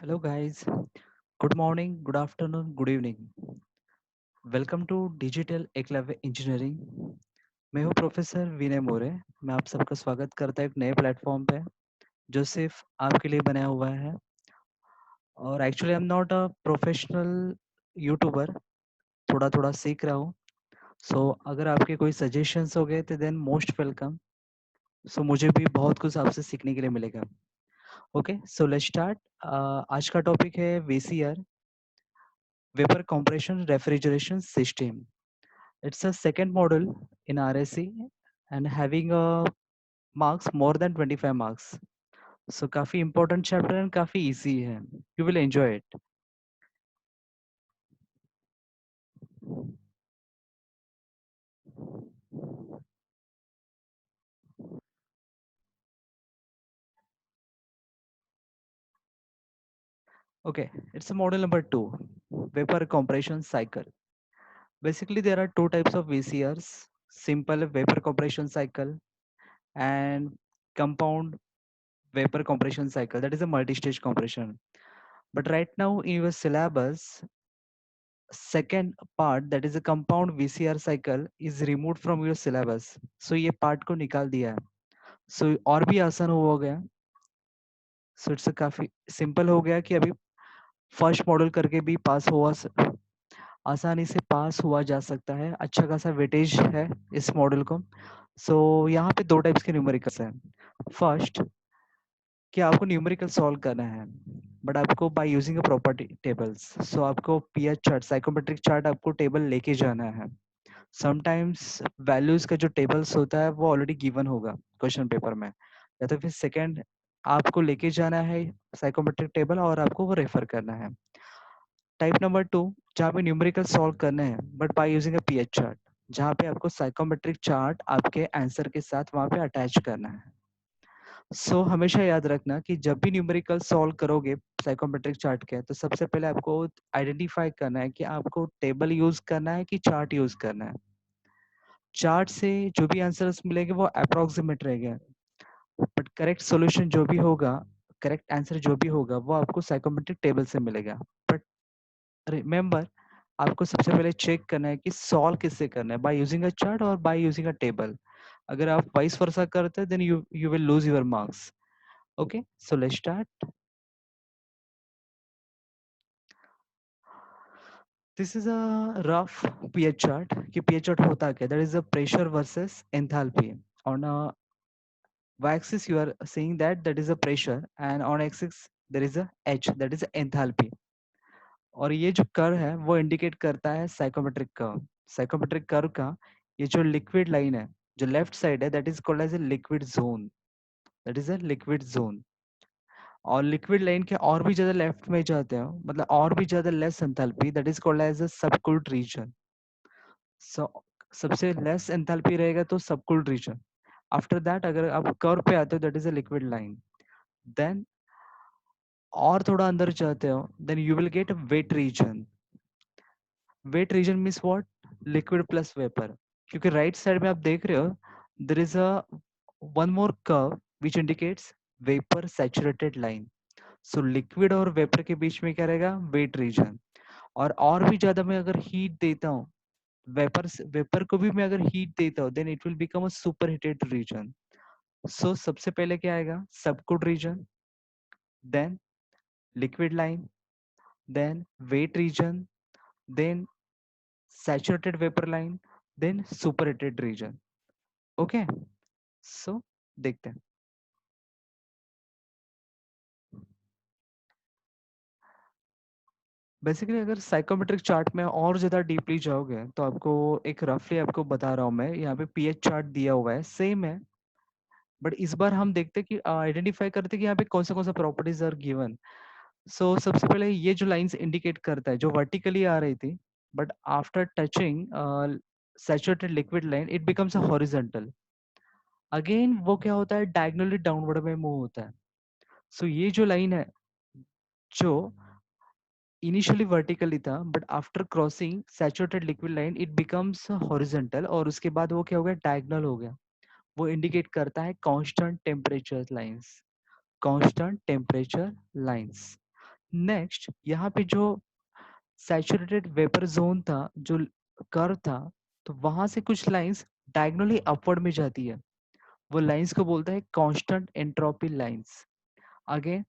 Hello, guys. Good morning, good afternoon, good evening. Welcome to digital Eklavya engineering. मैं हूं professor विनय मोरे। मैं आप सबका स्वागत करता हूं एक नए प्लेटफॉर्म पे जो सिर्फ आपके लिए बनाया हुआ है। और actually I am not a professional YouTuber, थोड़ा थोड़ा सीख रहा हूँ। सो अगर आपके कोई सजेशंस हो गए तो देन मोस्ट वेलकम। सो मुझे भी बहुत कुछ आपसे सीखने के लिए मिलेगा। Okay, so let's start. आज का टॉपिक है VCR, vapour compression refrigeration system. It's a second model in RSC and having a marks more than 25 marks. So काफी important chapter and काफी easy है. You will enjoy it. Okay, it's a model number two, vapor compression cycle. Basically, there are two types of VCRs: simple vapor compression cycle and compound vapor compression cycle. That is a multi-stage compression. But right now in your syllabus, second part, that is a compound VCR cycle, is removed from your syllabus. So ये part को निकाल दिया है. So और भी आसान हो गया. So it's a काफी simple हो गया कि अभी फर्स्ट मॉडल करके भी पास हुआ, आसानी से पास हुआ जा सकता है. अच्छा खासा वेटेज है इस मॉडल को. सो यहाँ पे दो टाइप्स के न्यूमेरिकल्स हैं. फर्स्ट, कि आपको न्यूमेरिकल सॉल्व करना है बट आपको by using a property tables. So आपको पीएच चार्ट, साइकोमेट्रिक चार्ट आपको टेबल लेके जाना है. समटाइम्स वैल्यूज का जो टेबल्स होता है वो ऑलरेडी गिवन होगा क्वेश्चन पेपर में, या तो फिर सेकंड आपको लेके जाना है साइकोमेट्रिक टेबल और आपको वो रेफर करना है. टाइप नंबर टू, जहाँ पे न्यूमेरिकल सॉल्व करने हैं but by using a pH chart, जहाँ पे आपको साइकोमेट्रिक चार्ट आपके आंसर के साथ वहाँ पे अटैच करना है. हमेशा याद रखना कि जब भी न्यूमेरिकल सॉल्व करोगे साइकोमेट्रिक चार्ट के, तो सबसे पहले आपको आइडेंटिफाई करना है कि आपको टेबल यूज करना है कि चार्ट यूज करना है. चार्ट से जो भी आंसर्स मिलेंगे वो अप्रोक्सीमेट रहेगा, बट करेक्ट सॉल्यूशन जो भी होगा, करेक्ट आंसर जो भी होगा वो आपको साइकोमेट्रिक टेबल से मिलेगा. बट रिमेंबर, आपको सबसे पहले चेक करना है कि सॉल्व किससे करना है, बाय यूजिंग अ चार्ट और बाय यूजिंग अ टेबल. अगर आप वाइस वर्सा करते हैं then you will lose your marks. Okay, so let's start. This is a rough PH chart. कि पीएच चार्ट होता क्या, that is a pressure versus enthalpy. On y-axis you are seeing that is a pressure, and on x-axis there is a h, that is a enthalpy. और ये जो curve है वो indicate करता है साइकोमेट्रिक कर्व. साइकोमेट्रिक कर्व का ये जो लिक्विड लाइन है, जो लेफ्ट साइड है, that is called as a liquid zone. That is a liquid zone. और लिक्विड लाइन के और भी ज्यादा लेफ्ट में जाते हो, मतलब और भी ज्यादा less enthalpy, that is called as a subcooled region. So सबसे लेस एंथैल्पी रहेगा तो सबकूल्ड रीजन. आफ्टर दैट अगर आप कर्व पे आते हो, that is a liquid line. Then और थोड़ा अंदर जाते हो, then you will get wet region. Wet region means what, liquid plus vapour. क्योंकि राइट साइड में आप देख रहे हो, there is a one more curve which indicates vapour saturated line. So liquid और वेपर के बीच में क्या रहेगा, वेट रीजन. और भी ज्यादा मैं अगर हीट देता हूँ, वेपर वेपर को भी मैं अगर हीट देता हूँ, then it will become a super heated region. So सबसे पहले क्या आएगा, subcooled region, then liquid line, then weight region, then saturated vapor line, then superheated region. Okay, so देखते हैं. बेसिकली अगर साइकोमेट्रिक चार्ट में और ज्यादा डीपली जाओगे तो आपको एक रफली आपको बता रहा हूँ मैं, यहाँ पे पीएच चार्ट दिया हुआ है, सेम है. बट इस बार हम देखते हैं कि आइडेंटिफाई करते हैं कि यहाँ पे कौन सा प्रॉपर्टीज आर गिवन. सबसे पहले ये जो लाइंस इंडिकेट करता है, जो वर्टिकली आ रही थी, but after touching saturated liquid line it becomes a horizontal. Again वो क्या होता है, डायगनली डाउनवर्ड में मूव होता है. ये जो लाइन है, जो इनिशियली वर्टिकली था but after crossing saturated liquid line it becomes horizontal, और उसके बाद वो क्या हो गया, डायगोनल हो गया. वो इंडिकेट करता है constant temperature lines. Constant temperature lines. Next यहाँ पे जो सैचुरेटेड वेपर जोन था, जो कर्व था, तो वहां से कुछ लाइंस डायगोनली अपवर्ड में जाती है। वो लाइंस को बोलता है कांस्टेंट एंट्रोपी लाइंस। आगे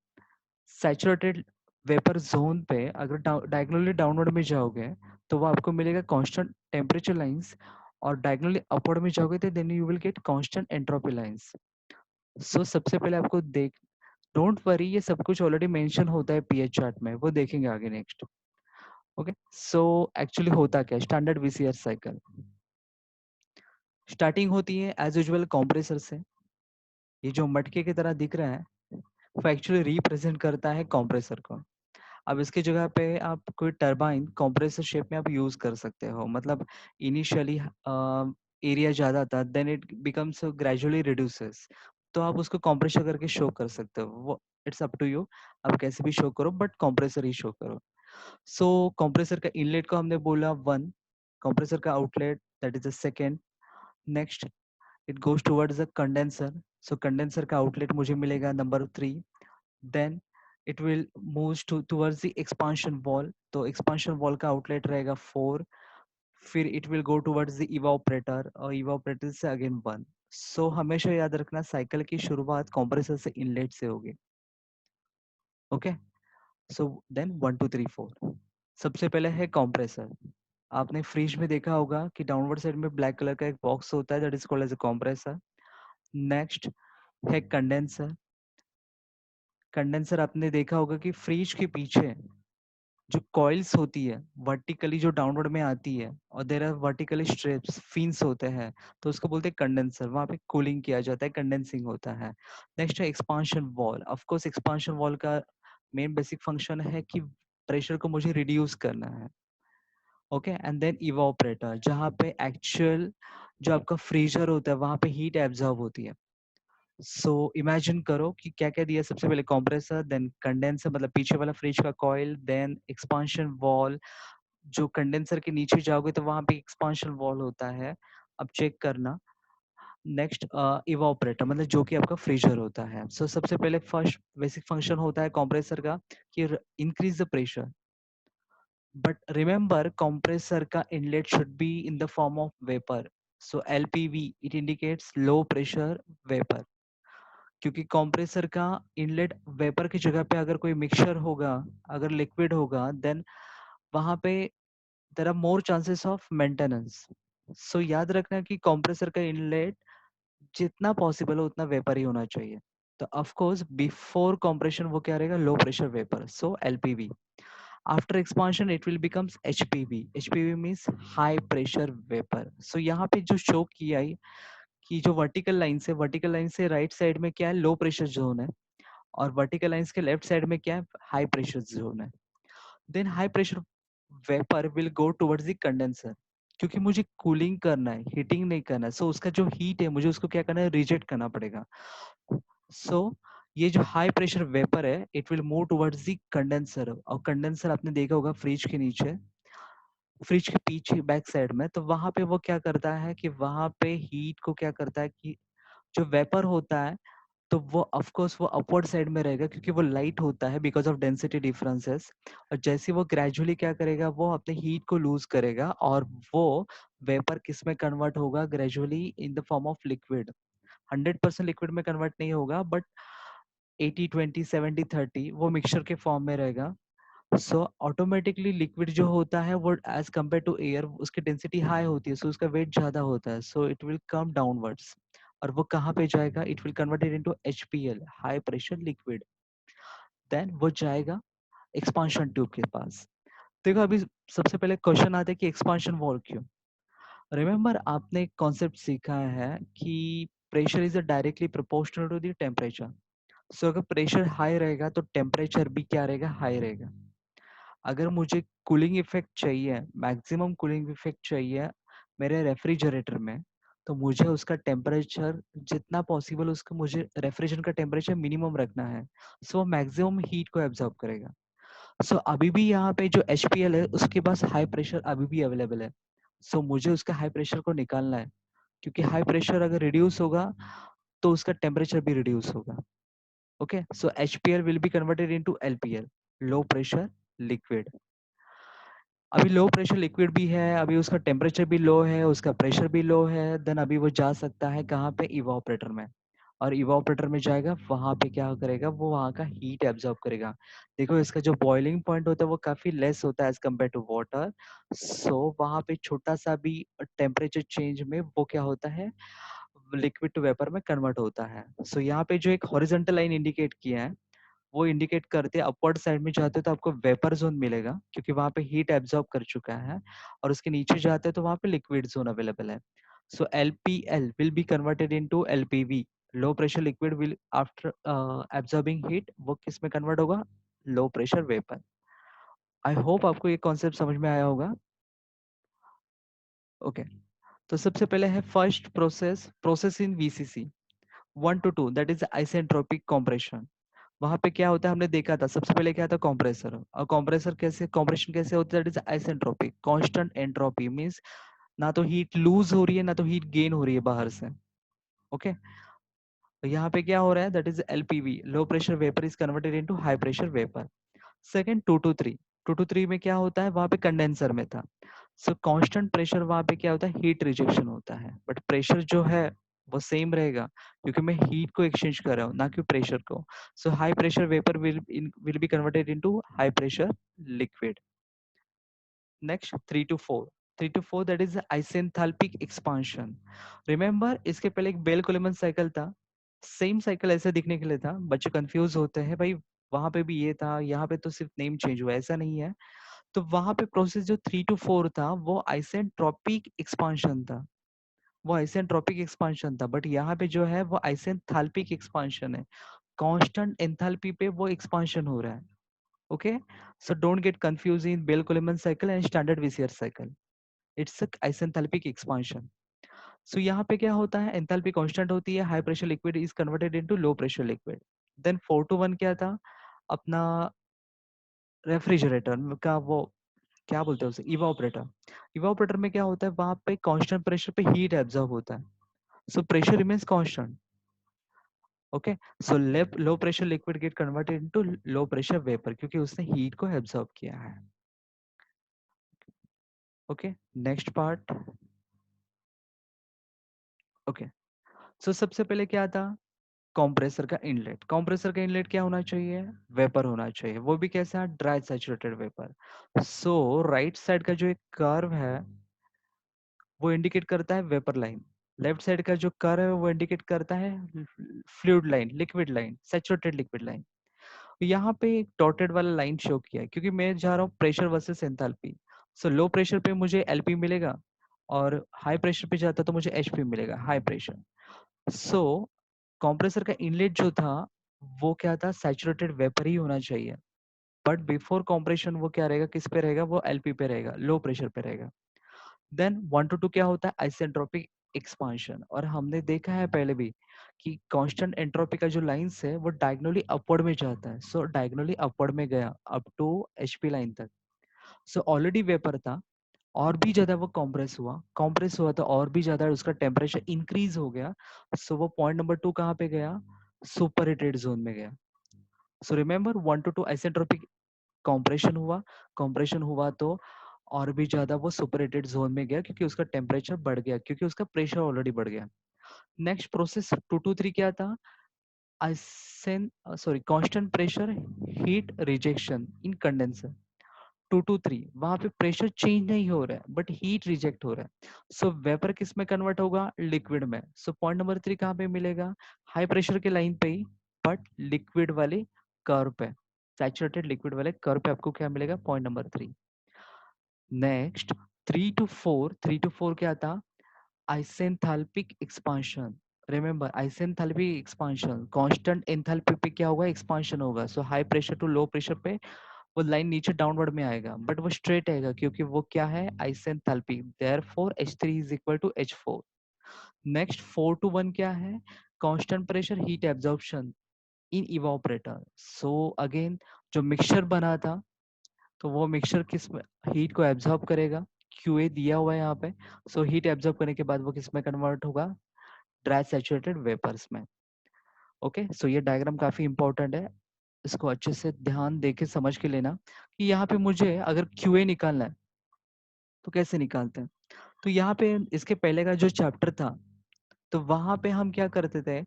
सैचुरेटेड वेपर जोन पे अगर डायगोनली डाउनवर्ड में जाओगे तो वो आपको मिलेगा कांस्टेंट टेम्परेचर लाइंस, और डायगोनली अपवर्ड में जाओगे तो then you will get constant entropy lines. So सबसे पहले आपको देख, डोंट वरी, ये सब कुछ ऑलरेडी मेंशन होता है पीएच चार्ट में, वो देखेंगे आगे नेक्स्ट। ओके, सो एक्चुअली होता क्या, स्टैंडर्ड वीसीआर साइकिल स्टार्टिंग होती है एज यूजुअल कंप्रेसर से। ये जो मटके की तरह दिख रहा है वो एक्चुअली रिप्रेजेंट करता है कंप्रेसर को। अब इसकी जगह पे आप कोई टरबाइन कंप्रेसर शेप में आप यूज कर सकते हो। मतलब इनिशियली एरिया ज़्यादा था, then it becomes gradually reduces, तो आप उसको कंप्रेसर करके शो कर सकते हो। वो इट्स अप टू यू, आप कैसे भी शो करो, बट कंप्रेसर ही शो करो। सो कंप्रेसर का इनलेट को हमने बोला 1, कंप्रेसर का outlet that is the second. Next it goes towards the condenser, so condenser का आउटलेट मुझे मिलेगा number 3। Then it will moves towards the expansion valve, तो एक्सपांशन वॉल का आउटलेट रहेगा 4। फिर it will go towards the evaporator, और evaporator से again 1। सो हमेशा याद रखना साइकिल की शुरुआत कंप्रेसर से इनलेट से होगी। Okay, so then 1 2 3 4। सबसे पहले है कंप्रेसर। आपने फ्रिज में देखा होगा कि डाउनवर्ड साइड में ब्लैक कलर का एक बॉक्स होता है, that is called as a compressor. Next है कंडेंसर। कंडेंसर आपने देखा होगा कि फ्रिज के पीछे जो कॉइल्स होती है वर्टिकली जो डाउनवर्ड में आती है, और there are vertically strips fins होते हैं, तो उसको बोलते हैं कंडेंसर। वहां पे कूलिंग किया जाता है, कंडेंसिंग होता है। नेक्स्ट है expansion wall. Of course expansion valve का मेन बेसिक फंक्शन है कि प्रेशर को मुझे रिड्यूस करना है। ओके, एंड देन इवापोरेटर, जहाँ पे एक्चुअल जो आपका फ्रीजर होता है वहां पे हीट एब्जॉर्ब होती है। सो इमेजिन करो कि क्या क्या दिया, सबसे पहले कंप्रेसर, देन कंडेंसर मतलब पीछे वाला फ्रिज का कॉइल, देन एक्सपांशन वॉल। जो कंडेंसर के नीचे जाओगे तो वहां पे एक्सपांशन वॉल होता है, अब चेक करना। नेक्स्ट इवापोरेटर मतलब जो कि आपका फ्रीजर होता है। सो सबसे पहले फर्स्ट बेसिक फंक्शन होता है कंप्रेसर का कि increase the pressure, but remember compressor का inlet should be in the form of vapour. So LPV it indicates low pressure vapour, क्योंकि कंप्रेसर का इनलेट वेपर की जगह पे अगर कोई मिक्सचर होगा, अगर लिक्विड होगा, देन वहां पे there are more chances of maintenance. So याद रखना कि कंप्रेसर का इनलेट जितना पॉसिबल हो उतना वेपर ही होना चाहिए। तो ऑफ कोर्स बिफोर कंप्रेशन वो क्या रहेगा, low pressure vapour, so LPV. After expansion it will becomes HPV. HPV means high pressure vapour. So यहाँ पे जो शो किया है कि जो वर्टिकल लाइन से, वर्टिकल लाइन से राइट साइड में क्या है, लो प्रेशर जोन है, और वर्टिकल लाइंस के लेफ्ट साइड में क्या है, हाई प्रेशर जोन है। Then high pressure vapour will go towards the condenser, क्योंकि मुझे कूलिंग करना है, हीटिंग नहीं करना है। सो उसका जो हीट है मुझे उसको क्या करना है, रिजेक्ट करना पड़ेगा। सो ये जो हाई प्रेशर वेपर है it will move towards the condenser, और कंडेंसर आपने देखा होगा फ्रिज के नीचे, फ्रिज के पीछे बैक साइड में, तो वहां पे वो क्या करता है कि वहां पे हीट को क्या करता है कि जो वेपर होता है तो वो ऑफ कोर्स वो अपवर्ड साइड में रहेगा, क्योंकि वो लाइट होता है बिकॉज ऑफ डेंसिटी डिफरेंसेस। और जैसे वो ग्रेजुअली क्या करेगा, वो अपने हीट को लूज करेगा, और वो वेपर किस में कन्वर्ट होगा, gradually in the form of liquid. 100% liquid में कन्वर्ट नहीं होगा, बट 80 20 70 30 वो मिक्सचर के फॉर्म में रहेगा। सो ऑटोमेटिकली लिक्विड जो होता है वो एज कम्पेयर टू एयर उसकी डेंसिटी हाई होती है, सो उसका वेट ज्यादा होता है, so it will come downwards. और वो कहाँ पे जाएगा, it will converted into HPL, high pressure liquid. Then वो जाएगा एक्सपांशन ट्यूब के पास। देखो अभी सबसे पहले क्वेश्चन आता है कि एक्सपांशन वॉल क्यों। रिमेंबर आपने एक कॉन्सेप्ट सीखा है कि pressure is directly proportional to the temperature. So अगर प्रेशर हाई रहेगा तो टेम्परेचर भी क्या रहेगा, हाई रहेगा। अगर मुझे कूलिंग इफेक्ट चाहिए, मैक्सिमम कूलिंग इफेक्ट चाहिए मेरे रेफ्रिजरेटर में, तो मुझे उसका टेम्परेचर जितना पॉसिबल उसका मुझे रेफ्रिजरेटर का टेम्परेचर मिनिमम रखना है। सो मैक्सिमम हीट को एब्जॉर्ब करेगा। सो अभी भी यहाँ पे जो एचपीएल है उसके पास हाई प्रेशर अभी भी अवेलेबल है। सो मुझे उसका हाई प्रेशर को निकालना है, क्योंकि हाई प्रेशर अगर रिड्यूस होगा तो उसका टेम्परेचर भी रिड्यूस होगा। Okay, so HPL will be converted into LPL. Low pressure liquid. अभी लो प्रेशर लिक्विड भी है, अभी उसका टेम्परेचर भी लो है, उसका प्रेशर भी लो है, देन अभी वो जा सकता है कहाँ पे, इवापोरेटर में। और इवापोरेटर में जाएगा, वहां पे क्या करेगा, वो वहां का हीट एब्जॉर्ब करेगा। देखो इसका जो बॉइलिंग पॉइंट होता है वो काफी लेस होता है एज कम्पेयर टू वाटर। सो वहां पे छोटा सा भी टेम्परेचर चेंज में वो क्या होता है, लिक्विड टू वेपर में कन्वर्ट होता है। सो यहाँ पे जो एक हॉरिजॉन्टल लाइन इंडिकेट किया है, वो इंडिकेट करते हैं अपवर्ड साइड में जाते हो तो आपको वेपर जोन मिलेगा, क्योंकि वहां पे हीट एब्जॉर्ब कर चुका है। और उसके नीचे जाते हैं तो वहां पे लिक्विड जोन अवेलेबल है। सो LPL will be converted into LPV, low pressure liquid will after absorbing heat वो किस में कन्वर्ट होगा, लो प्रेशर वेपर। आई होप आपको ये कॉन्सेप्ट समझ में आया होगा। ओके तो सबसे पहले है first process, process in VCC 1 to 2, that is isentropic compression. वहां पे क्या होता है, हमने देखा था सबसे पहले क्या था, कंप्रेसर। और कंप्रेसर कैसे, कंप्रेशन कैसे होता है, that is isentropic, constant entropy means ना तो हीट लूज हो रही है ना तो हीट गेन हो रही है बाहर से। ओके तो यहाँ पे क्या हो रहा है, that is LPV, low pressure vapour is converted into high pressure vapour. Second 2 to 3, 2 to 3 में क्या होता है, वहां पे कंडेंसर में था। सो कांस्टेंट प्रेशर वहां पे क्या होता है, हीट रिजेक्शन होता है, बट प्रेशर जो है वो सेम रहेगा, क्योंकि मैं हीट को एक्सचेंज कर रहा हूँ ना कि प्रेशर को। So high pressure vapour will be converted into high pressure liquid. Next 3 to 4, 3 to 4 that is isenthalpic expansion. Remember इसके पहले एक बेल कोलेमन साइकिल था, सेम साइकिल ऐसे दिखने के लिए था, बच्चे कंफ्यूज होते हैं भाई वहां पे भी ये था, यहाँ पे तो सिर्फ नेम चेंज हुआ, ऐसा नहीं है। तो वहां पे प्रोसेस जो 3 to 4 था वो आइसेंट्रोपिक एक्सपांशन था, वो आइसेंट्रोपिक एक्सपांशन था, बट यहाँ पे जो है वो आइसेंथाल्पिक एक्सपांशन है। कांस्टेंट एंथैल्पी पे वो एक्सपांशन हो रहा है। Okay so don't get confuse in Bell Coleman cycle and standard VCR cycle, it's isenthalpic expansion. So यहाँ पे क्या होता है, एंथैल्पी कांस्टेंट होती है, high pressure liquid is converted into low pressure liquid. Then 4 to 1 क्या था, अपना रेफ्रिजरेटर का वो क्या बोलते हैं उसे, इवापोरेटर। इवापोरेटर में क्या होता है, वहां पे कांस्टेंट प्रेशर पे हीट एब्जॉर्ब होता है, so pressure remains constant. Okay so low pressure liquid get converted into low pressure vapour, क्योंकि उसने हीट को एब्जॉर्ब किया है। Okay next part. Okay so सबसे पहले क्या था, कंप्रेसर का इनलेट। कंप्रेसर का इनलेट क्या होना चाहिए, वेपर होना चाहिए, वो भी कैसा, ड्राई सैचुरेटेड वेपर। सो राइट साइड का जो एक कर्व है वो इंडिकेट करता है वेपर लाइन, लेफ्ट साइड का जो कर्व है वो इंडिकेट करता है fluid line, liquid line, saturated liquid line. यहाँ पे एक डॉटेड वाला लाइन शो किया है, क्योंकि मैं जा रहा हूँ प्रेशर वर्सेस एंथैल्पी। सो लो प्रेशर पे मुझे LP मिलेगा, और हाई प्रेशर पे जाता तो मुझे HP मिलेगा, हाई प्रेशर। सो कंप्रेसर का इनलेट जो था वो क्या था, सैचुरेटेड वेपर ही होना चाहिए, बट बिफोर कंप्रेशन वो क्या रहेगा, किस पे रहेगा, वो LP पे रहेगा, लो प्रेशर पे रहेगा। देन 1 to 2 क्या होता है, आइसेंट्रोपिक एक्सपांशन। और हमने देखा है पहले भी कि कांस्टेंट एंट्रोपी का जो लाइंस है वो डायगोनली अपवर्ड में जाता है, सो डायगोनली अपवर्ड में गया अप टू HP लाइन तक। सो ऑलरेडी वेपर था, और भी ज्यादा वो कॉम्प्रेस हुआ तो और भी ज्यादा उसका टेम्परेचर इंक्रीज हो गया। सो वो पॉइंट नंबर 2 कहाँ पे गया, सुपर हीटेड जोन में गया। So remember 1 to 2 isentropic compression हुआ तो और भी ज्यादा वो सुपरहीटेड जोन में गया, क्योंकि उसका टेम्परेचर बढ़ गया, क्योंकि उसका प्रेशर ऑलरेडी बढ़ गया। नेक्स्ट प्रोसेस 2 to 3 क्या था, आइसेन sorry constant pressure heat rejection in condenser. 2 to 3 वहां पे प्रेशर चेंज नहीं हो रहा है, बट हीट रिजेक्ट हो रहा है। सो वेपर किस में कन्वर्ट होगा, लिक्विड में। सो पॉइंट नंबर 3 कहाँ पे मिलेगा, हाई प्रेशर के लाइन पे ही, बट लिक्विड वाले कर्व पे, सैचुरेटेड लिक्विड वाले कर्व पे आपको क्या मिलेगा, point number 3। Next 3 to 4, 3 to 4 क्या था, isenthalpic expansion. Remember isenthalpic expansion, constant enthalpy पे क्या होगा, एक्सपांशन होगा। So high pressure to low pressure पे वो लाइन नीचे डाउनवर्ड में आएगा, बट वो स्ट्रेट आएगा, क्योंकि वो क्या है, isenthalpic, therefore H3 is equal to H4। Next 4 to 1 क्या है, constant pressure heat absorption in evaporator. So again जो मिक्सचर बना था, तो वो मिक्सचर किस में हीट को एब्जॉर्ब करेगा, QA दिया हुआ है यहाँ पे। सो हीट एब्जॉर्ब करने के बाद वो किस में कन्वर्ट होगा, ड्राई सैचुरेटेड वेपर्स में। ओके सो ये डायग्राम काफी इंपॉर्टेंट है, इसको अच्छे से ध्यान दे के समझ के लेना कि यहाँ पे मुझे अगर क्यूए निकालना है तो कैसे निकालते हैं। तो यहाँ पे इसके पहले का जो चैप्टर था, तो वहाँ पे हम क्या करते थे,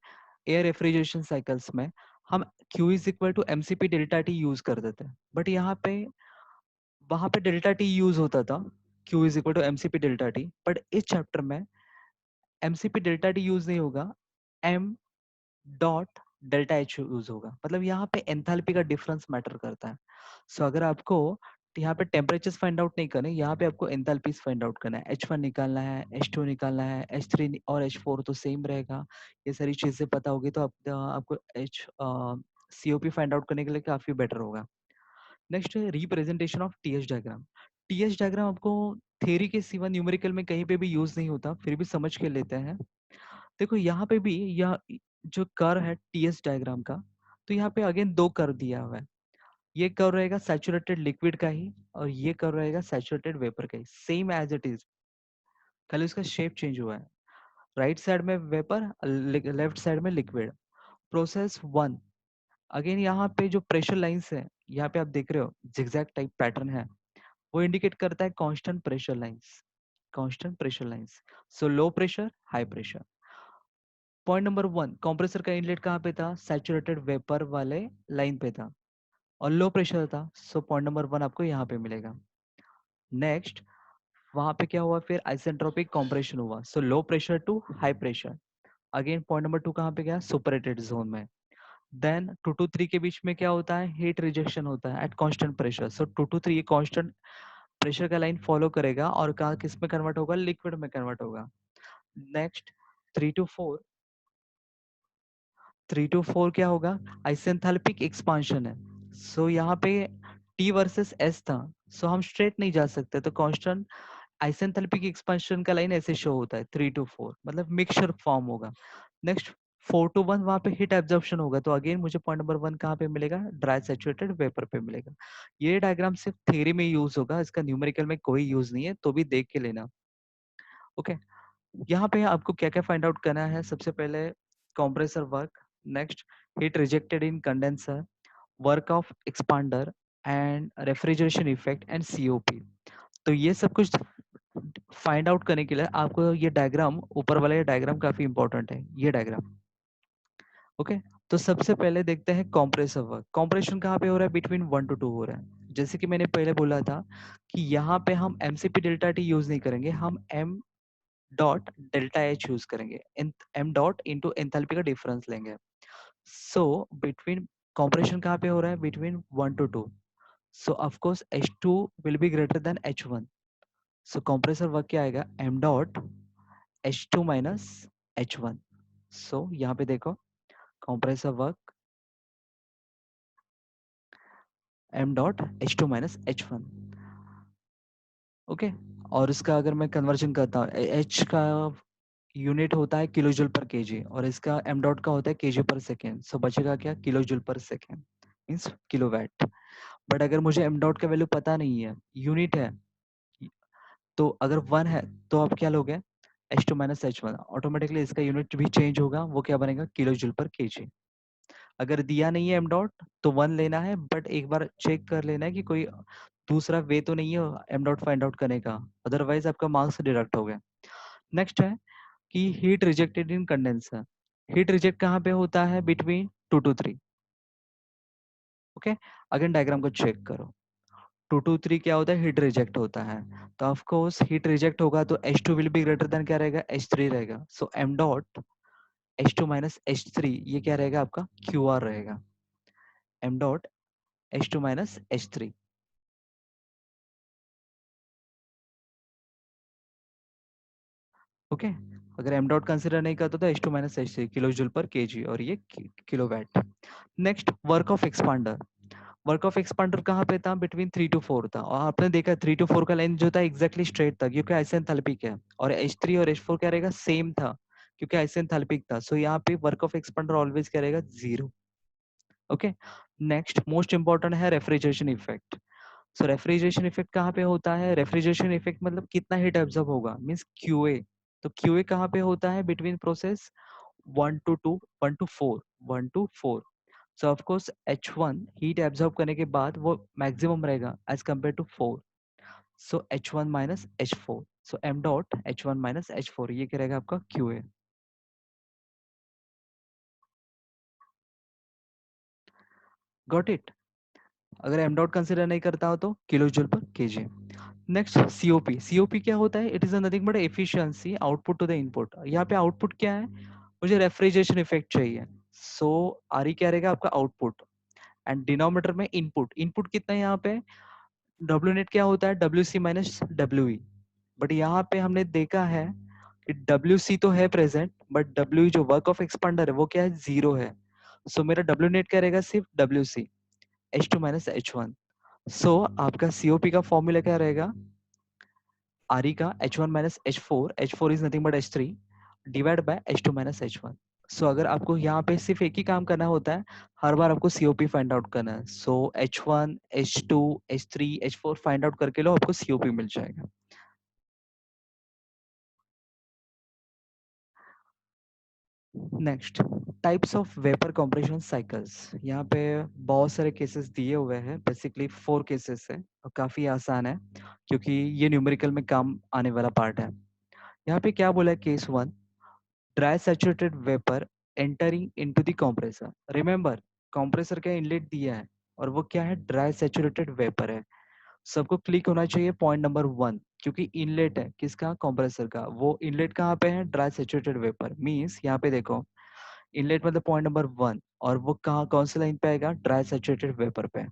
एयर रेफ्रिजरेशन साइकिल्स में हम Q is equal to M C P delta T use करते थे, बट यहाँ पे वहाँ पे डेल्टा टी यूज होता था, Q is equal to M C P delta T, but इस चैप्टर में M C P delta T use नहीं होगा, M dot delta H use होगा। मतलब यहाँ पे एंथैल्पी का डिफरेंस मैटर करता है। सो अगर आपको यहाँ पे टेम्परेचर्स फाइंड आउट नहीं करने, यहाँ पे आपको एंथैल्पीज फाइंड आउट करना है। H1 निकालना है, H2 निकालना है, H3 और H4 तो सेम रहेगा। ये सारी चीजें पता होगी तो आपको एच सीओपी फाइंड आउट करने के लिए काफी बेटर होगा। नेक्स्ट है representation of TH diagram. TH diagram आपको थ्योरी के सिवा न्यूमेरिकल में कहीं पे भी यूज नहीं होता, फिर भी समझ के लेते हैं। देखो यहाँ पे भी यह जो कर्व है टीएस डायग्राम का, तो यहाँ पे अगेन दो कर्व दिया हुआ है। ये कर्व रहेगा सैचुरेटेड लिक्विड का ही, और ये कर्व रहेगा सैचुरेटेड वेपर का ही, सेम एज इट इज, खाली उसका शेप चेंज हुआ है। राइट साइड में वेपर, लेफ्ट साइड में लिक्विड। प्रोसेस वन, अगेन यहाँ पे जो प्रेशर लाइंस है, यहाँ पे आप देख रहे हो जिगजैग टाइप पैटर्न है, वो इंडिकेट करता है constant pressure lines, constant pressure lines. So low pressure, high pressure. Point number one, compressor का इनलेट कहाँ पे था, सैचुरेटेड वेपर वाले लाइन पे था और लो प्रेशर था। सो पॉइंट नंबर वन आपको यहाँ पे मिलेगा। नेक्स्ट, वहां पे क्या हुआ, फिर आइसेंट्रोपिक कंप्रेशन हुआ, so low pressure to high pressure. Again point number two कहाँ पे गया, सुपरहीटेड जोन में। देन 2 to 3 के बीच में क्या होता है, हीट रिजेक्शन होता है at constant pressure. So 2 to 3 ये कांस्टेंट प्रेशर का लाइन फॉलो करेगा और कहा किस में कन्वर्ट होगा, लिक्विड में कन्वर्ट होगा। नेक्स्ट 3 to 4, 3 to 4 क्या होगा, आइसेंथैल्पिक एक्सपांशन है। सो यहाँ पे टी वर्सेस एस था, सो हम स्ट्रेट नहीं जा सकते, तो कांस्टेंट आइसेंथैल्पिक एक्सपांशन का लाइन ऐसे शो होता है 3 to 4, मतलब मिक्सचर फॉर्म होगा। नेक्स्ट 4 to 1, वहां पे हीट एब्जॉर्प्शन होगा, तो अगेन मुझे पॉइंट नंबर वन कहाँ पे मिलेगा, ड्राई सैचुरेटेड वेपर पे मिलेगा। ये डायग्राम सिर्फ थ्योरी में यूज होगा, इसका न्यूमेरिकल में कोई यूज नहीं है, तो भी देख के लेना। ओके, यहाँ पे आपको क्या क्या फाइंड आउट करना है, सबसे पहले compressor work, next heat rejected in condenser, work of expander and refrigeration effect and COP. तो ये सब कुछ फाइंड आउट करने के लिए आपको ये डायग्राम, ऊपर वाला ये डायग्राम काफी इंपॉर्टेंट है, ये डायग्राम। ओके, तो सबसे पहले देखते हैं कंप्रेसर वर्क। कंप्रेशन कहाँ पे हो रहा है, बिटवीन 1 to 2 हो रहा है। जैसे कि मैंने पहले बोला था कि यहाँ पे हम एमसीपी डेल्टा टी यूज नहीं करेंगे, हम M dot delta H use करेंगे, एम डॉट इंटू एंथैल्पी का डिफरेंस लेंगे। सो बिटवीन, कंप्रेशन कहाँ पे हो रहा है, between 1 to 2, so of course H2 will be greater than H1। So compressor work क्या आएगा, M dot H2 minus H1। सो यहाँ पे देखो compressor work M dot H2 minus H1। Okay, और इसका अगर मैं कन्वर्जन करता हूँ, H का यूनिट होता है किलो जूल पर केजी और इसका एम डॉट का होता है केजी पर सेकेंड। सो बचेगा क्या, किलो जूल पर सेकेंड मीन्स किलोवाट। बट अगर मुझे एम डॉट का वैल्यू पता नहीं है, यूनिट है, तो अगर 1 है तो आप क्या लोगे, H2 माइनस H1, ऑटोमेटिकली इसका यूनिट भी चेंज होगा, वो क्या बनेगा, किलो जूल पर केजी। अगर दिया नहीं है एम डॉट तो 1 लेना है, बट एक बार चेक कर लेना है कि कोई दूसरा वे तो नहीं है एम डॉट फाइंड आउट करने का, अदरवाइज आपका मार्क्स डिडक्ट हो गया। नेक्स्ट है कि heat rejected in condenser. Heat reject कहाँ पे होता है, between 2 to 3। Okay, again diagram को चेक करो, 2 to 3 क्या होता है, हीट रिजेक्ट होता है। तो ऑफ कोर्स हीट रिजेक्ट होगा तो H2 will be greater then क्या रहेगा, H3 रहेगा। सो M dot H2 minus H3 ये क्या रहेगा आपका, QR रहेगा, M dot H2 minus H3। Okay, अगर एम डॉट कंसिडर नहीं करता तो H2 minus H3 kilo joule per KG और ये kilowatt. Next work of expander. Work of expander कहाँ पे था, बिटवीन 3 to 4 था, और आपने देखा 3 to 4 का लाइन जो था एग्जैक्टली स्ट्रेट था क्योंकि आइसेंथैल्पिक है, और H3 और H4 क्या रहेगा, सेम था क्योंकि आइसेंथैल्पिक था। सो यहाँ पे वर्क ऑफ एक्सपांडर ऑलवेज क्या रहेगा, 0। ओके, नेक्स्ट मोस्ट इंपॉर्टेंट है refrigeration effect. So refrigeration effect कहाँ पे होता है, रेफ्रिजरेशन इफेक्ट मतलब कितना हीट एब्जॉर्ब होगा, मीन्स क्यूए। तो क्यूए कहाँ पे होता है, between process 1 to 2, 1 to 4, 1 to 4। So of course H1 heat absorb करने के बाद वो मैक्सिमम रहेगा as compare to 4. So H1 minus H4. So m dot H1 minus H4 ये क्या रहेगा आपका QA. Got it. अगर m डॉट कंसिडर नहीं करता हो तो kilo joule per KG. Next COP. COP क्या होता है? It is nothing but efficiency output to the input. यहाँ पे आउटपुट क्या है? मुझे रेफ्रिजरेशन इफेक्ट चाहिए. सो RE क्या रहेगा आपका आउटपुट एंड डिनोमिनेटर में इनपुट. इनपुट कितना है यहाँ पे? डब्ल्यू नेट क्या होता है? WC minus WE. बट यहाँ पे हमने देखा है कि WC तो है प्रेजेंट बट WE जो वर्क ऑफ एक्सपांडर है वो क्या है? जीरो है. सो मेरा डब्ल्यू नेट क्या रहेगा? सिर्फ WC H2 माइनस H1. सो आपका COP का फॉर्मूला क्या रहेगा? RE का H1 minus H4. H4 is nothing but H3 divide by H2 minus H1. सो अगर आपको यहाँ पे सिर्फ एक ही काम करना होता है, हर बार आपको COP फाइंड आउट करना है. सो H1 H2 H3 H4 find out करके लो, आपको COP मिल जाएगा. Next types of vapour compression cycles. यहाँ पे बहुत सारे केसेस दिए हुए हैं. बेसिकली 4 केसेस है और काफी आसान है क्योंकि ये न्यूमेरिकल में काम आने वाला पार्ट है. यहाँ पे क्या बोला है? Case 1, dry saturated vapour entering into the compressor. Remember compressor का इनलेट दिया है और वो क्या है? ड्राई सैचुरेटेड वेपर है. सबको क्लिक होना चाहिए पॉइंट नंबर 1 क्योंकि इनलेट है किसका? कंप्रेसर का. वो इनलेट कहाँ पे है? Dry saturated vapour. मींस यहाँ पे देखो इनलेट मतलब पॉइंट नंबर 1 और वो कहाँ कौन सी लाइन पे आएगा? ड्राई सैचुरेटेड वेपर पे.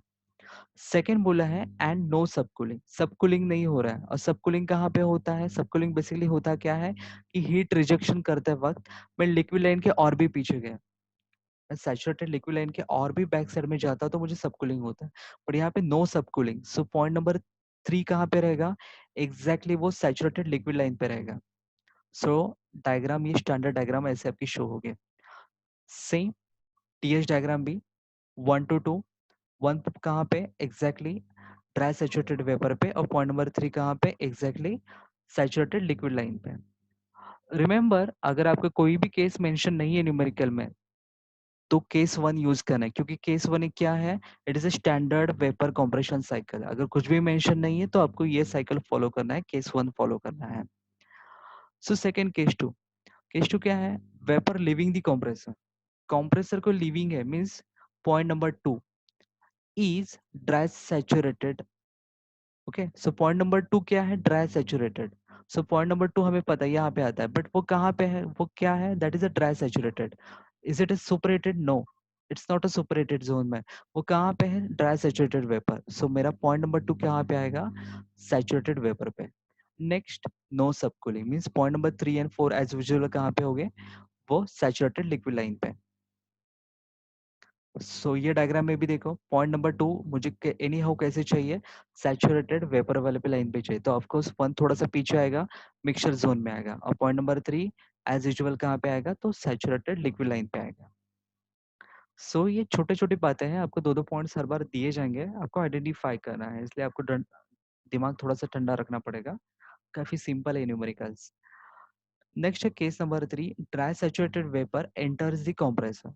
सेकेंड बोला है एंड नो सब कूलिंग. सब कूलिंग नहीं हो रहा है. और सब कूलिंग कहाँ पे होता है? सब कूलिंग बेसिकली होता क्या है कि हीट रिजेक्शन करते वक्त मैं लिक्विड लाइन के और भी पीछे गया, मैं सैचुरेटेड लिक्विड लाइन के और भी बैक साइड में जाता तो मुझे सब कूलिंग होता है. बट यहाँ पे नो सब कूलिंग. सो पॉइंट नंबर 3 कहाँ पे रहेगा? एग्जैक्टली वो सैचुरेटेड लिक्विड लाइन पे रहेगा. सो डायग्राम, ये स्टैंडर्ड डायग्राम ऐसे आपकी शो हो गया. सेम TH डायग्राम भी 1 to 2. 1 कहाँ पे? एग्जैक्टली ड्राई सैचुरेटेड वेपर पे. और पॉइंट नंबर 3 कहाँ पे? एग्जैक्टली सैचुरेटेड लिक्विड लाइन पे. रिमेंबर अगर आपका कोई भी केस मेंशन नहीं है न्यूमेरिकल में तो केस 1 यूज करना है क्योंकि केस 1 क्या है? It is a standard vapour compression cycle. अगर कुछ भी मेंशन नहीं है तो आपको ये साइकिल फॉलो करना है, केस 1 फॉलो करना है. So second case 2. केस 2 क्या है? Vapour living the compressor. Compressor को लिविंग है means point number 2 is dry saturated. Okay, so point number 2 क्या है? Dry saturated. सो पॉइंट नंबर 2 हमें पता है यहाँ पे आता है बट वो कहाँ पे है? वो क्या है? That is a dry saturated. Is it a superheated? No, it's not a superheated zone में. वो कहाँ पे है? Dry saturated vapour. सो मेरा पॉइंट नंबर 2 कहाँ पे आएगा? सैचुरेटेड वेपर पे. Next no sub cooling means point number 3 and 4 as usual कहाँ पे हो गए? वो सैचुरेटेड लिक्विड लाइन पे. सो ये डायग्राम में भी देखो पॉइंट नंबर 2 मुझे एनी हाउ कैसे चाहिए? सैचुरेटेड वेपर वाले पे लाइन पे चाहिए तो ऑफकोर्स 1 थोड़ा सा पीछे आएगा, मिक्सचर जोन में आएगा. और पॉइंट नंबर 3 एज यूजुअल कहाँ पे आएगा? तो सैचुरेटेड लिक्विड लाइन पे आएगा. सो ये छोटे छोटी बातें हैं, आपको दो दो पॉइंट्स हर बार दिए जाएंगे, आपको आइडेंटिफाई करना है, इसलिए आपको दिमाग थोड़ा सा ठंडा रखना पड़ेगा. काफी सिंपल है न्यूमेरिकल्स. नेक्स्ट है case number 3, dry saturated vapour enters the compressor.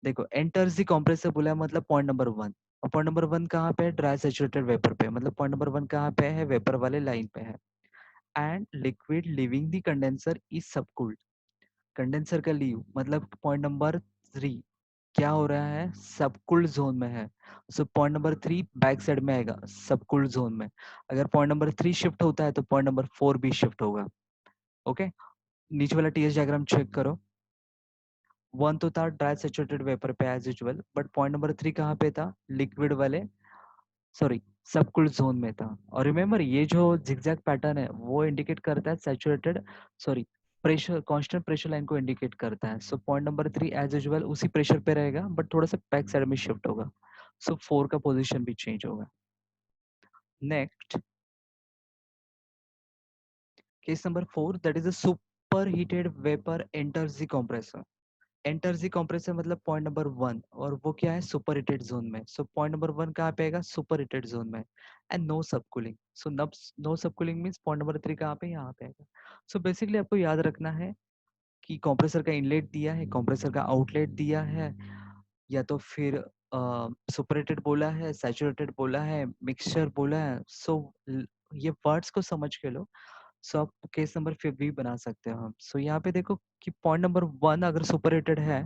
देखो एंटर्स द कंप्रेसर बोला है मतलब पॉइंट नंबर 1. और पॉइंट नंबर 1 कहाँ पे है? ड्राई सैचुरेटेड वेपर पे. मतलब पॉइंट नंबर 1 कहाँ पे है? वेपर वाले लाइन पे है. And liquid leaving the condenser is subcooled. Condenser का लीव मतलब पॉइंट नंबर 3 क्या हो रहा है? सबकूल्ड जोन में है. So point number 3 back side में आएगा सबकूल्ड जोन में. अगर पॉइंट नंबर 3 शिफ्ट होता है तो पॉइंट नंबर 4 भी शिफ्ट होगा. ओके, नीचे वाला TS डायग्राम चेक करो. 1 तो था ड्राई सैचुरेटेड वेपर पे as usual but point number 3 कहाँ पे था? लिक्विड वाले, सॉरी, सबकूल्ड जोन में था. और रिमेंबर ये जो जिगजैग पैटर्न है वो इंडिकेट करता है saturated, sorry, pressure, constant pressure line को इंडिकेट करता है. So point number 3 as usual उसी प्रेशर पे रहेगा बट थोड़ा सा बैक साइड में शिफ्ट होगा. सो 4 का पोजीशन भी चेंज होगा. Next case number 4 that is a super heated vapour enters the compressor. Enter the compressor मतलब पॉइंट नंबर 1 और वो क्या है? सुपर हिटेड जोन में. सो पॉइंट नंबर 1 कहाँ पे आएगा? सुपर हिटेड जोन में. And no sub cooling. So no sub cooling means point number 3 कहाँ पे? यहाँ पे आएगा. सो बेसिकली आपको याद रखना है कि कंप्रेसर का इनलेट दिया है, कंप्रेसर का आउटलेट दिया है, या तो फिर सुपरेटेड बोला है, सैचुरेटेड बोला है, मिक्सचर बोला है। सो ये वर्ड्स को समझ के लो। सो आप केस नंबर 5 भी बना सकते हो। सो यहाँ पे देखो कि पॉइंट नंबर 1 अगर सुपररेटेड है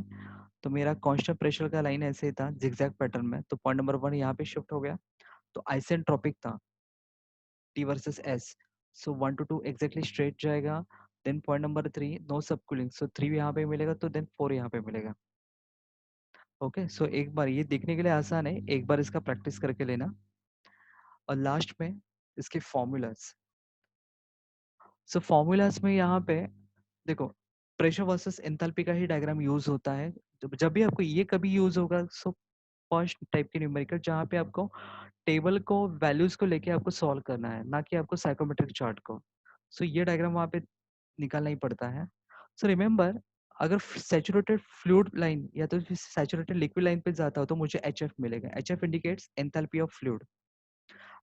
तो मेरा कांस्टेंट प्रेशर का लाइन ऐसे ही था जिगजैग पैटर्न में, तो पॉइंट नंबर 1 यहाँ पे शिफ्ट हो गया। तो आइसेंट्रोपिक था T versus S. So 1 to 2 exactly straight जाएगा। देन पॉइंट नंबर 3 नो सबकूलिंग, सो 3 यहाँ पे मिलेगा, तो देन 4 यहाँ पे मिलेगा। ओके, सो एक बार ये देखने के लिए आसान है, एक बार इसका प्रैक्टिस करके लेना। और लास्ट में इसके फॉर्मूलाज। सो फॉर्मूलाज में यहाँ पे देखो प्रेशर वर्सेस एंथैल्पी का ही डायग्राम यूज होता है। जब जब भी आपको ये कभी यूज होगा, सो फर्स्ट टाइप के न्यूमेरिकल जहाँ पे आपको टेबल को वैल्यूज को लेके आपको सॉल्व करना है, ना कि आपको साइकोमेट्रिक चार्ट को। सो ये डायग्राम वहाँ पे निकालना ही पड़ता है। सो रिमेंबर, अगर सैचुरेटेड फ्लूइड लाइन या तो सैचुरेटेड लिक्विड लाइन पे जाता हो तो मुझे एच एफ मिलेगा। H F indicates enthalpy of fluid.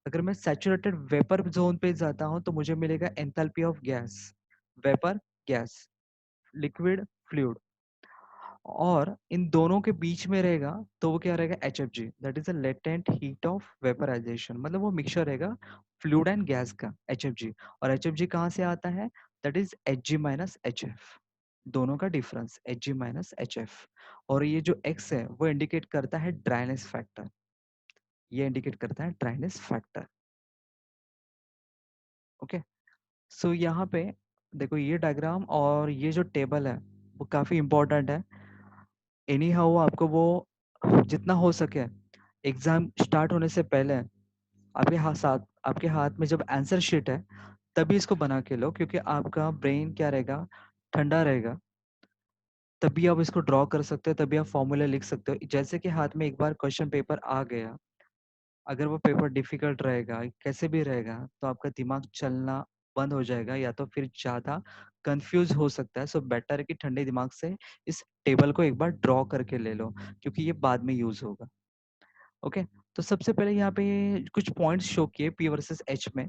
अगर मैं सैचुरेटेड वेपर जोन पे जाता हूँ तो मुझे मिलेगा enthalpy of gas. Vapour, gas, liquid, fluid. और इन दोनों के बीच में रहेगा तो वो क्या रहेगा, H F G, that is a latent heat of vaporisation. मतलब वो मिक्सचर रहेगा फ्लूइड एंड गैस का, एच एफ जी। और एच एफ जी कहाँ से आता है, that is H G minus H F. दोनों का difference H G minus H F. और ये जो एक्स है वो इंडिकेट करता है ड्राइनेस फैक्टर। ये इंडिकेट करता है ड्राइनेस फैक्टर। ओके, सो यहाँ पे देखो ये डायग्राम और ये जो टेबल है वो काफी इंपॉर्टेंट है। एनी हाउ आपको वो जितना हो सके एग्जाम स्टार्ट होने से पहले आपके हाथ में जब आंसर शीट है तभी इसको बना के लो, क्योंकि आपका ब्रेन क्या रहेगा, ठंडा रहेगा। तभी आप इसको ड्रॉ कर सकते हो, तभी आप फॉर्मूला लिख सकते हो। जैसे कि हाथ में एक बार क्वेश्चन पेपर आ गया, अगर वो पेपर डिफिकल्ट रहेगा कैसे भी रहेगा तो आपका दिमाग चलना बंद हो जाएगा, या तो फिर ज़्यादा कंफ्यूज हो सकता है। सो बेटर है कि ठंडे दिमाग से इस टेबल को एक बार ड्रॉ करके ले लो, क्योंकि ये बाद में यूज होगा। ओके, तो सबसे पहले यहाँ पे कुछ पॉइंट्स शो किए पी वर्सेस एच में।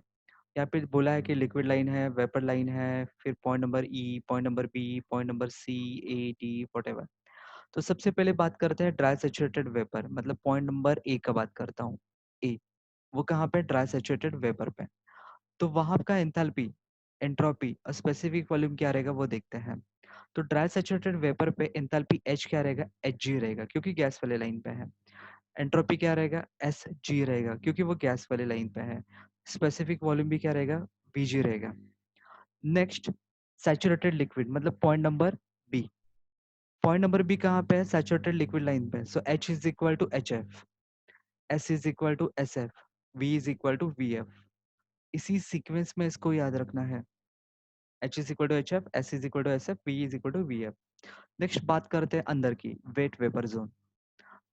यहाँ पे बोला है कि लिक्विड लाइन है, वेपर लाइन है, फिर point number E, point number B, point number C, A, D, what. तो सबसे पहले बात करते हैं ड्राई सेचुरेटेड वेपर, मतलब पॉइंट नंबर ए का बात करता हूँ। ए, वो कहाँ पे, ड्राई सेचुरेटेड वेपर पे। तो वहां का एंथैल्पी, एंट्रोपी और स्पेसिफिक वॉल्यूम क्या रहेगा वो देखते हैं। तो ड्राई सेचुरेटेड वेपर पे एंथैल्पी एच क्या रहेगा, एच जी रहेगा, क्योंकि गैस वाले लाइन पे है। एंट्रोपी क्या रहेगा, एस जी रहेगा, क्योंकि वो गैस वाले लाइन पे है। स्पेसिफिक वॉल्यूम भी क्या रहेगा, वी जी रहेगा। नेक्स्ट, सैचुरेटेड लिक्विड मतलब point number B. Point number B कहाँ पे है, सैचुरेटेड लिक्विड लाइन पे। So H is equal to H F, S is equal to S F, V is equal to V F. इसी sequence में इसको याद रखना है। H is equal to H F, S is equal to S F, V is equal to V F. Next बात करते हैं अंदर की, वेट वेपर जोन।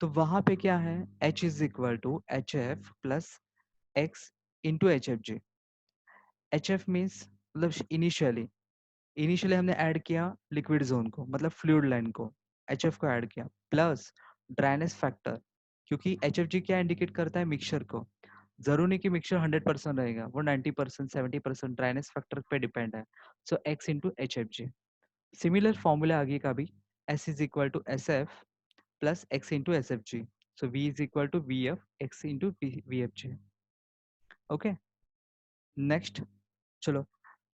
तो वहां पे क्या है, H is equal to H f plus x into H F g. H f means मतलब इनिशियली, इनिशियली हमने ऐड किया लिक्विड जोन को, मतलब फ्लूइड लाइन को, एच एफ को ऐड किया, प्लस ड्राइनेस फैक्टर, क्योंकि एच एफ जी क्या इंडिकेट करता है, मिक्सचर को। जरूरी नहीं कि मिक्सचर 100% रहेगा, वो 90% 70% ड्राइनेस फैक्टर पे डिपेंड है। So X into H F G. Similar formula आगे का भी, S is equal to S F plus x into S F G. So V is equal to V F X into V F G. Okay, next, चलो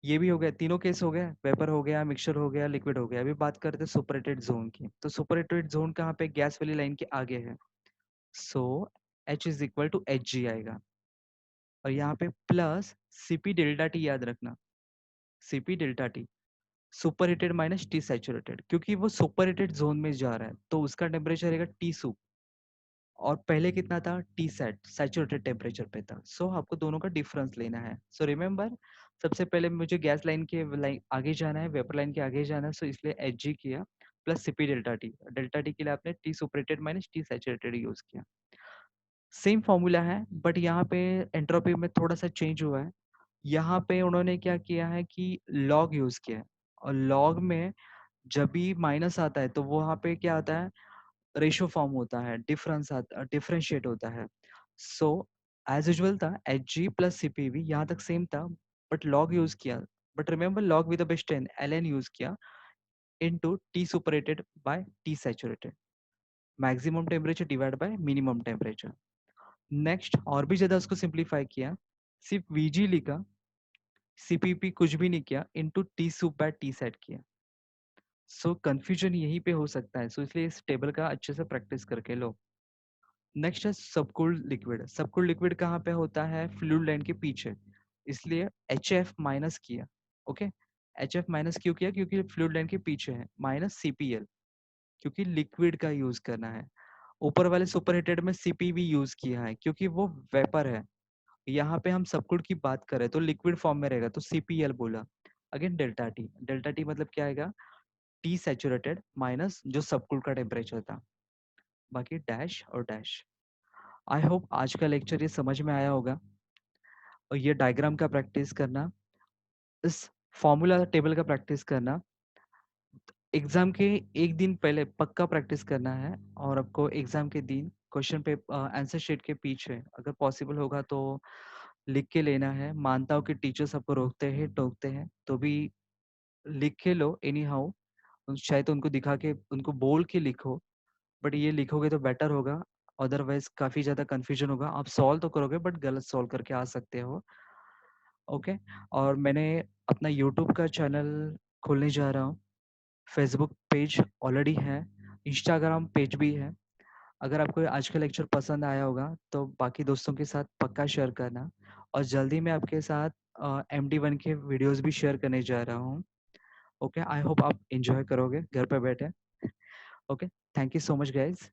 ये भी हो गया, तीनों case हो गए, वेपर हो गया, मिक्सचर हो गया, लिक्विड हो गया। अभी बात करते हैं सुपरेटेड जोन की। तो सुपरेटेड जोन कहाँ पे, गैस वाली लाइन के आगे है। So H is equal to h g आएगा, और यहाँ पे प्लस सीपी डेल्टा टी याद रखना। CP delta T, super heated minus T saturated, क्योंकि वो सुपर हीटेड जोन में जा रहा है तो उसका टेम्परेचर रहेगा टी सुप। और पहले कितना था, टी सेट सैचुरेटेड टेम्परेचर पे था। सो आपको दोनों का डिफरेंस लेना है। सो रिमेंबर, सबसे पहले मुझे गैस लाइन के लाइन आगे जाना है, वेपर लाइन के आगे जाना है, सो इसलिए एच जी किया plus CP delta T. Delta T के लिए आपने T superheated minus T saturated use किया। सेम फॉर्मूला है, बट यहाँ पे एंट्रोपी में थोड़ा सा चेंज हुआ है। यहाँ पे उन्होंने क्या किया है कि लॉग यूज किया है। और लॉग में जब भी माइनस आता है तो वो वहाँ पे क्या आता है, रेशियो फॉर्म होता है, डिफरेंशिएट होता है। सो एज यूजुअल था एच जी प्लस सीपीवी, यहाँ तक सेम था, बट लॉग यूज किया। But remember, log with base 10 L N use किया into T superheated by T saturated. Maximum temperature divide by minimum temperature. Next और भी ज़्यादा उसको सिंप्लीफाई किया, सिर्फ वीजी लिखा, सीपीपी कुछ भी नहीं किया, into t sup by t set किया। सो कंफ्यूजन यहीं पे हो सकता है, सो इसलिए इस टेबल का अच्छे से प्रैक्टिस करके लो। नेक्स्ट है सबकूल्ड लिक्विड। सबकूल्ड लिक्विड कहाँ पे होता है? फ्लूइड लाइन के पीछे, इसलिए एच एफ माइनस किया। ओके, एच एफ माइनस क्यों किया? क्योंकि फ्लूइड लाइन के पीछे है, माइनस सीपीएल, क्योंकि लिक्विड का यूज करना है। ऊपर वाले सुपर हीटेड में सीपी भी यूज किया है क्योंकि वो वेपर है। यहाँ पे हम सबकुड की बात करें तो लिक्विड फॉर्म में रहेगा, तो सीपीएल बोला। Again delta T, delta T मतलब क्या आएगा? टी सैचुरेटेड माइनस जो सबकुड का टेम्परेचर था, बाकी डैश और डैश। आई होप आज का लेक्चर ये समझ में आया होगा। और ये डायग्राम का प्रैक्टिस करना, इस फॉर्मूला टेबल का प्रैक्टिस करना, एग्जाम के एक दिन पहले पक्का प्रैक्टिस करना है। और आपको एग्जाम के दिन क्वेश्चन पे आंसर शीट के पीछे अगर पॉसिबल होगा तो लिख के लेना है। मानता हूँ कि टीचर्स आपको रोकते हैं टोकते हैं, तो भी लिख के लो एनी हाउ। शायद तो उनको दिखा के उनको बोल के लिखो, बट ये लिखोगे तो बेटर होगा। अदरवाइज काफ़ी ज़्यादा कन्फ्यूजन होगा। आप सॉल्व तो करोगे बट गलत सॉल्व करके आ सकते हो। ओके, और मैंने अपना यूट्यूब का चैनल खोलने जा रहा हूँ। फेसबुक पेज ऑलरेडी है, इंस्टाग्राम पेज भी है। अगर आपको आज का लेक्चर पसंद आया होगा तो बाकी दोस्तों के साथ पक्का शेयर करना। और जल्दी मैं आपके साथ MD1 के वीडियोस भी शेयर करने जा रहा हूँ। ओके, आई होप आप एंजॉय करोगे घर पे बैठे। Okay, thank you so much guys.